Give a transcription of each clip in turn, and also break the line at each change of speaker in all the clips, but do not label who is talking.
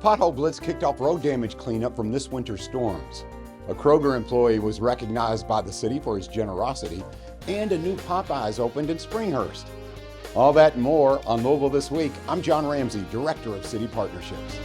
Pothole Blitz kicked off road damage cleanup from this winter's storms. A Kroger employee was recognized by the city for his generosity, and a new Popeyes opened in Springhurst. All that and more on Louisville This Week. I'm John Ramsey, Director of City Partnerships.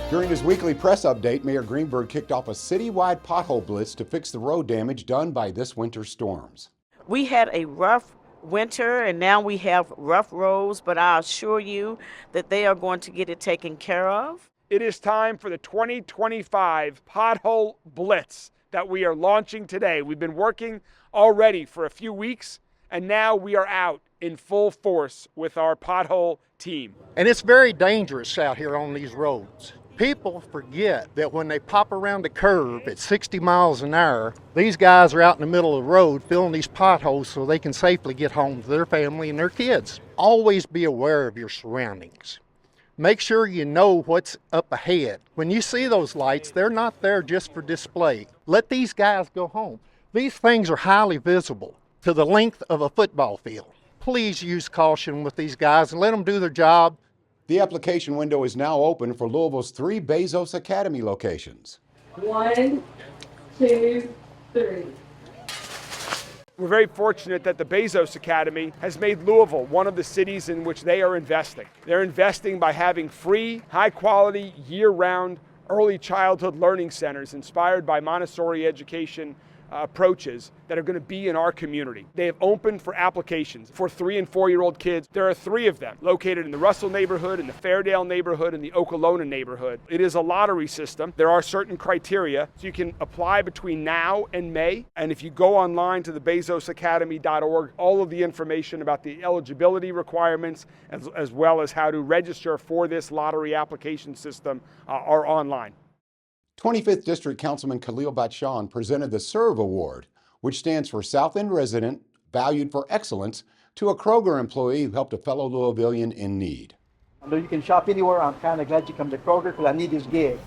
During his weekly press update, Mayor Greenberg kicked off a citywide pothole blitz to fix the road damage done by this winter's storms.
We had a rough winter and now we have rough roads, but I assure you that they are going to get it taken care of.
It is time for the 2025 Pothole Blitz that we are launching today. We've been working already for a few weeks, and now we are out in full force with our pothole team.
And it's very dangerous out here on these roads. People forget that when they pop around the curve at 60 miles an hour, these guys are out in the middle of the road filling these potholes so they can safely get home to their family and their kids. Always be aware of your surroundings. Make sure you know what's up ahead. When you see those lights, they're not there just for display. Let these guys go home. These things are highly visible to the length of a football field. Please use caution with these guys and let them do their job.
The application window is now open for Louisville's 3 Bezos Academy locations.
1, 2, 3.
We're very fortunate that the Bezos Academy has made Louisville one of the cities in which they are investing. They're investing by having free, high-quality, year-round early childhood learning centers inspired by Montessori education approaches that are going to be in our community. They have opened for applications for 3- and 4-year-old kids. There are 3 of them located in the Russell neighborhood, in the Fairdale neighborhood, and the Okolona neighborhood. It is a lottery system. There are certain criteria, so you can apply between now and May. And if you go online to the bezosacademy.org, all of the information about the eligibility requirements as well as how to register for this lottery application system are online.
25th District Councilman Khalil Batshawn presented the SERVE Award, which stands for South End Resident Valued for Excellence, to a Kroger employee who helped a fellow Louisvillian in need.
I know you can shop anywhere. I'm kind of glad you come to Kroger because I need this gig.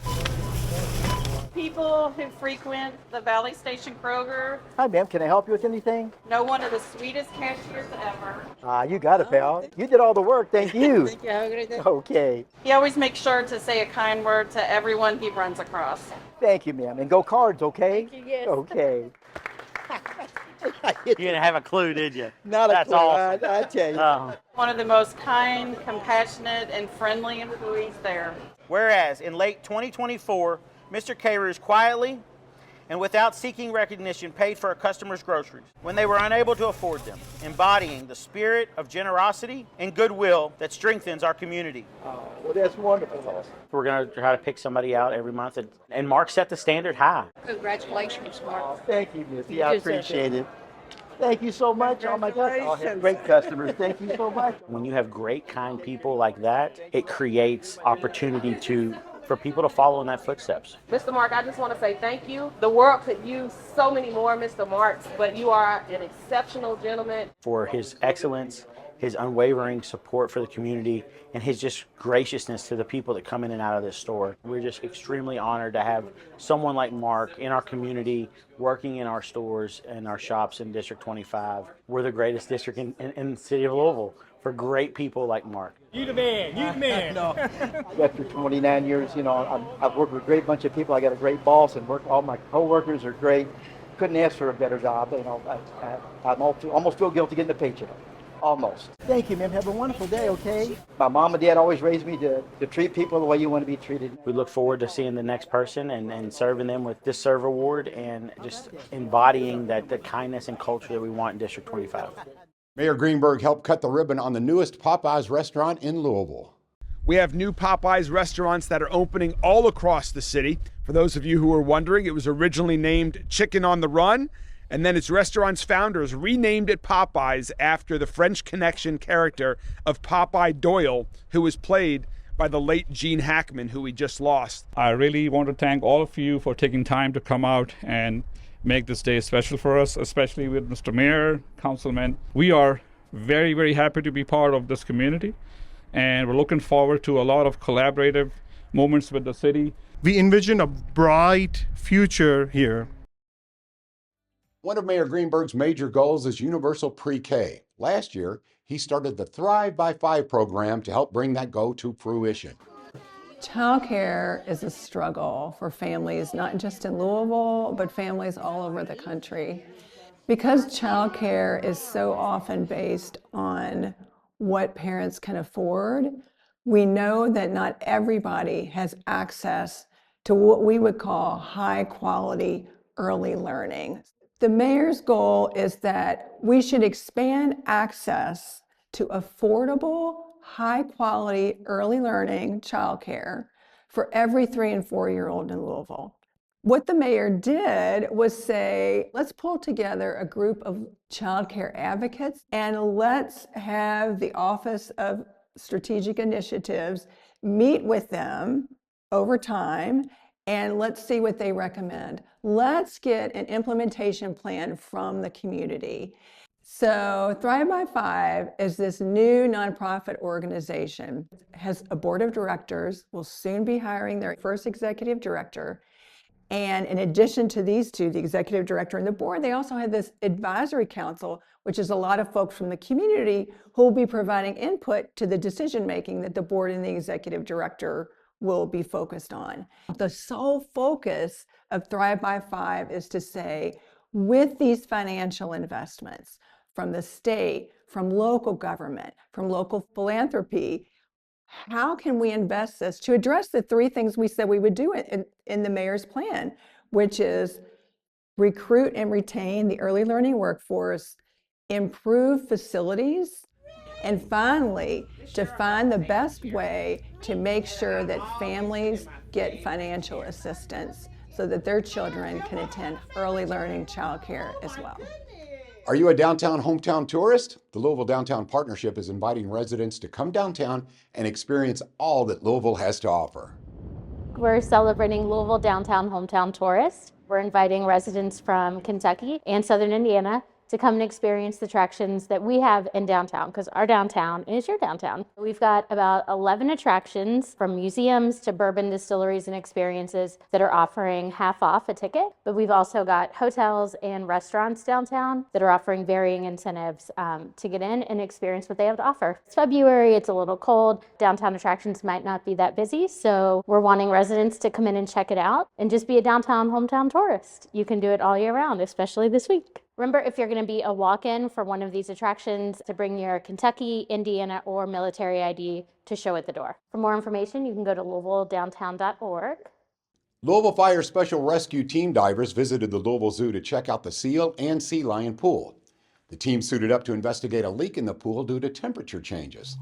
People who frequent the Valley Station Kroger.
Hi, ma'am. Can I help you with anything?
Know one of the sweetest cashiers ever.
You got it, pal. You did all the work. Thank you.
Thank you. Have a great day.
Okay.
He always makes sure to say a kind word to everyone he runs across.
Thank you, ma'am. And go Cards, okay?
Thank you, yes.
Okay.
You didn't have a clue, did you?
Not
That's
a clue.
awesome.
I tell you.
One of the most kind, compassionate, and friendly employees there.
Whereas in late 2024, Mr. Carews quietly and without seeking recognition paid for a customer's groceries when they were unable to afford them, embodying the spirit of generosity and goodwill that strengthens our community.
Well, that's wonderful.
We're going to try to pick somebody out every month, and Mark set the standard high.
Congratulations, Mark.
Thank you, Missy. I appreciate it. Thank you so much. Oh, my God. I'll have great customers. Thank you so much.
When you have great, kind people like that, it creates opportunity for people to follow in that footsteps.
Mr. Mark, I just want to say thank you. The world could use so many more Mr. Marks, but you are an exceptional gentleman.
For his excellence, his unwavering support for the community, and his just graciousness to the people that come in and out of this store. We're just extremely honored to have someone like Mark in our community, working in our stores and our shops in District 25. We're the greatest district in the city of Louisville for great people like Mark.
You the man, you the man.
No. After 29 years, I've worked with a great bunch of people. I got a great boss, and all my co-workers are great. Couldn't ask for a better job. I almost feel guilty getting the paycheck. Almost. Thank you, ma'am. Have a wonderful day, okay? My mom and dad always raised me to treat people the way you want to be treated.
We look forward to seeing the next person and serving them with this SERVE Award and just embodying the kindness and culture that we want in District 25.
Mayor Greenberg helped cut the ribbon on the newest Popeyes restaurant in Louisville.
We have new Popeyes restaurants that are opening all across the city. For those of you who are wondering, it was originally named Chicken on the Run, and then its restaurant's founders renamed it Popeyes after the French Connection character of Popeye Doyle, who was played by the late Gene Hackman, who we just lost.
I really want to thank all of you for taking time to come out and make this day special for us, especially with Mr. Mayor, Councilman. We are very, very happy to be part of this community, and we're looking forward to a lot of collaborative moments with the city.
We envision a bright future here.
One of Mayor Greenberg's major goals is universal pre-K. Last year, he started the Thrive by 5 program to help bring that goal to fruition.
Childcare is a struggle for families, not just in Louisville, but families all over the country. Because childcare is so often based on what parents can afford, we know that not everybody has access to what we would call high quality early learning. The mayor's goal is that we should expand access to affordable, high quality early learning childcare for every 3 and 4-year-old in Louisville. What the mayor did was say, let's pull together a group of childcare advocates and let's have the Office of Strategic Initiatives meet with them over time and let's see what they recommend. Let's get an implementation plan from the community. So Thrive by Five is this new nonprofit organization. It has a board of directors, will soon be hiring their first executive director. And in addition to these two, the executive director and the board, they also have this advisory council, which is a lot of folks from the community who will be providing input to the decision-making that the board and the executive director will be focused on. The sole focus of Thrive by Five is to say, with these financial investments from the state, from local government, from local philanthropy, how can we invest this to address the 3 things we said we would do in the mayor's plan, which is recruit and retain the early learning workforce, improve facilities, and finally, to find the best way to make sure that families get financial assistance so that their children can attend early learning childcare as well.
Are you a downtown hometown tourist? The Louisville Downtown Partnership is inviting residents to come downtown and experience all that Louisville has to offer.
We're celebrating Louisville Downtown Hometown Tourist. We're inviting residents from Kentucky and Southern Indiana to come and experience the attractions that we have in downtown, because our downtown is your downtown. We've got about 11 attractions, from museums to bourbon distilleries and experiences, that are offering half off a ticket. But we've also got hotels and restaurants downtown that are offering varying incentives to get in and experience what they have to offer. It's February, it's a little cold. Downtown attractions might not be that busy, so we're wanting residents to come in and check it out and just be a downtown hometown tourist. You can do it all year round, especially this week. Remember, if you're going to be a walk-in for one of these attractions, to bring your Kentucky, Indiana, or military ID to show at the door. For more information, you can go to LouisvilleDowntown.org.
Louisville Fire Special Rescue Team divers visited the Louisville Zoo to check out the seal and sea lion pool. The team suited up to investigate a leak in the pool due to temperature changes.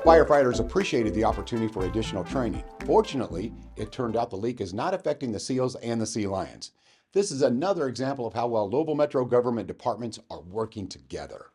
Firefighters appreciated the opportunity for additional training. Fortunately, it turned out the leak is not affecting the seals and the sea lions. This is another example of how well Louisville Metro government departments are working together.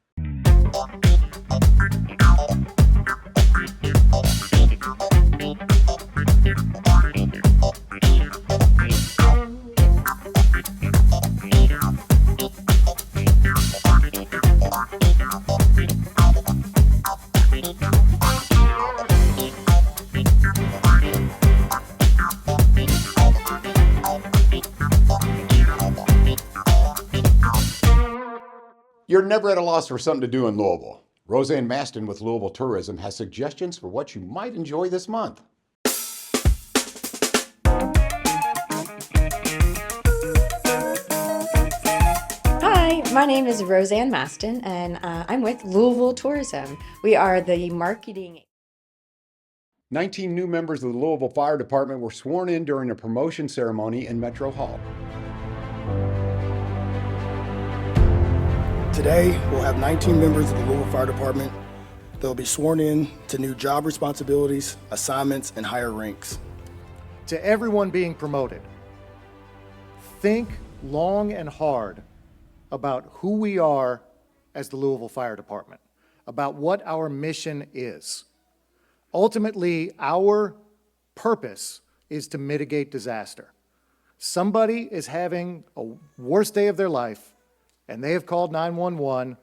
You're never at a loss for something to do in Louisville. Roseanne Maston with Louisville Tourism has suggestions for what you might enjoy this month.
Hi, my name is Roseanne Maston, and I'm with Louisville Tourism. We are the marketing.
19 new members of the Louisville Fire Department were sworn in during a promotion ceremony in Metro Hall.
Today, we'll have 19 members of the Louisville Fire Department. They'll be sworn in to new job responsibilities, assignments, and higher ranks.
To everyone being promoted, think long and hard about who we are as the Louisville Fire Department, about what our mission is. Ultimately, our purpose is to mitigate disaster. Somebody is having a worst day of their life, and they have called 911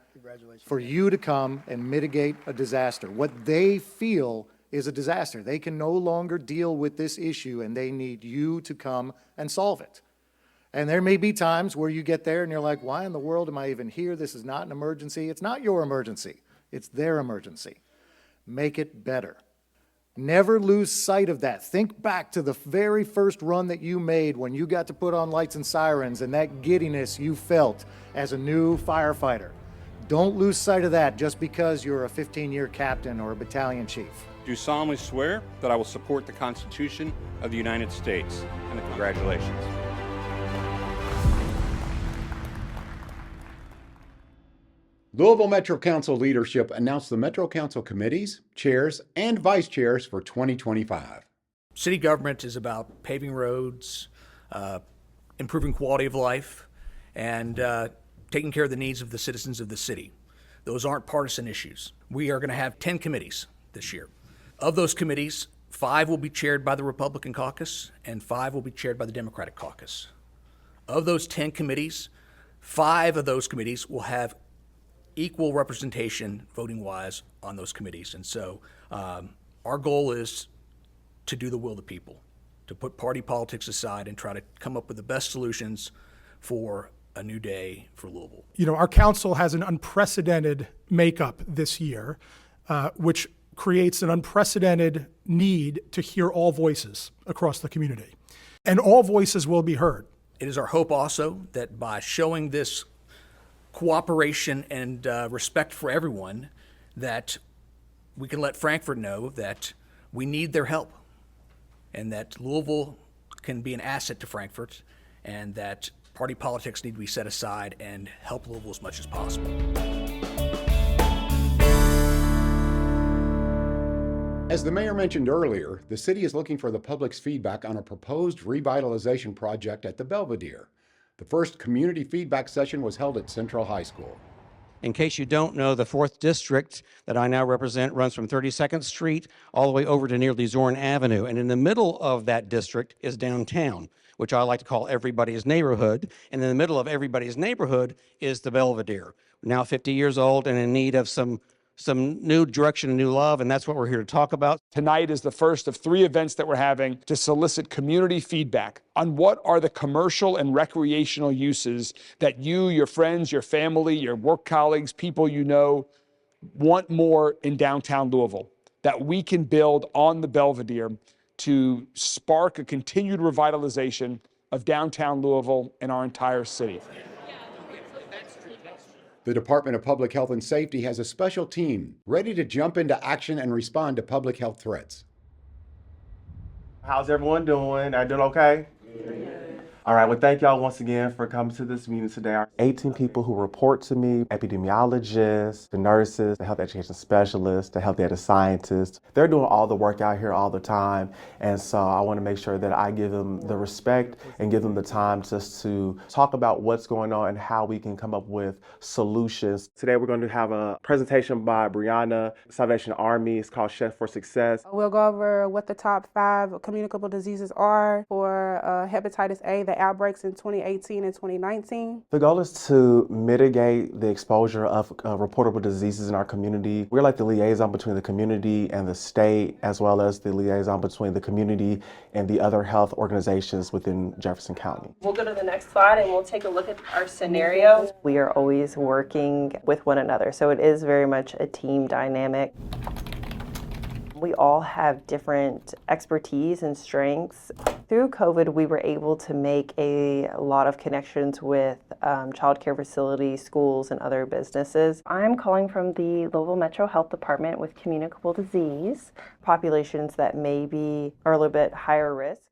for you to come and mitigate a disaster. What they feel is a disaster. They can no longer deal with this issue, and they need you to come and solve it. And there may be times where you get there and you're like, why in the world am I even here? This is not an emergency. It's not your emergency. It's their emergency. Make it better. Never lose sight of that. Think back to the very first run that you made when you got to put on lights and sirens and that giddiness you felt as a new firefighter. Don't lose sight of that just because you're a 15-year captain or a battalion chief.
Do solemnly swear that I will support the Constitution of the United States, and congratulations.
Louisville Metro Council leadership announced the Metro Council committees, chairs, and vice chairs for 2025.
City government is about paving roads, improving quality of life, and taking care of the needs of the citizens of the city. Those aren't partisan issues. We are going to have 10 committees this year. Of those committees, 5 will be chaired by the Republican caucus and 5 will be chaired by the Democratic caucus. Of those 10 committees, 5 of those committees will have equal representation voting-wise on those committees. And so our goal is to do the will of the people, to put party politics aside and try to come up with the best solutions for a new day for Louisville.
You know, our council has an unprecedented makeup this year, which creates an unprecedented need to hear all voices across the community. And all voices will be heard.
It is our hope also that by showing this cooperation and respect for everyone, that we can let Frankfort know that we need their help and that Louisville can be an asset to Frankfort and that party politics need to be set aside and help Louisville as much as possible.
As the mayor mentioned earlier, the city is looking for the public's feedback on a proposed revitalization project at the Belvedere. The first community feedback session was held at Central High School.
In case you don't know, the 4th District that I now represent runs from 32nd Street all the way over to nearly Zorn Avenue. And in the middle of that district is downtown, which I like to call everybody's neighborhood. And in the middle of everybody's neighborhood is the Belvedere, now 50 years old and in need of some new direction and new love, and that's what we're here to talk about.
Tonight is the first of 3 events that we're having to solicit community feedback on what are the commercial and recreational uses that you, your friends, your family, your work colleagues, people you know, want more in downtown Louisville, that we can build on the Belvedere to spark a continued revitalization of downtown Louisville and our entire city.
The Department of Public Health and Safety has a special team ready to jump into action and respond to public health threats.
How's everyone doing? Are you doing okay? All right, well, thank y'all once again for coming to this meeting today. 18 people who report to me, epidemiologists, the nurses, the health education specialists, the health data scientists. They're doing all the work out here all the time. And so I want to make sure that I give them the respect and give them the time just to talk about what's going on and how we can come up with solutions. Today, we're going to have a presentation by Brianna, Salvation Army. It's called Chef for Success.
We'll go over what the top 5 communicable diseases are for hepatitis A, the outbreaks in 2018 and 2019.
The goal is to mitigate the exposure of reportable diseases in our community. We're like the liaison between the community and the state, as well as the liaison between the community and the other health organizations within Jefferson County.
We'll go to the next slide and we'll take a look at our scenario.
We are always working with one another, so it is very much a team dynamic. We all have different expertise and strengths. Through COVID, we were able to make a lot of connections with child care facilities, schools, and other businesses. I'm calling from the Louisville Metro Health Department with communicable disease, populations that maybe are a little bit higher risk.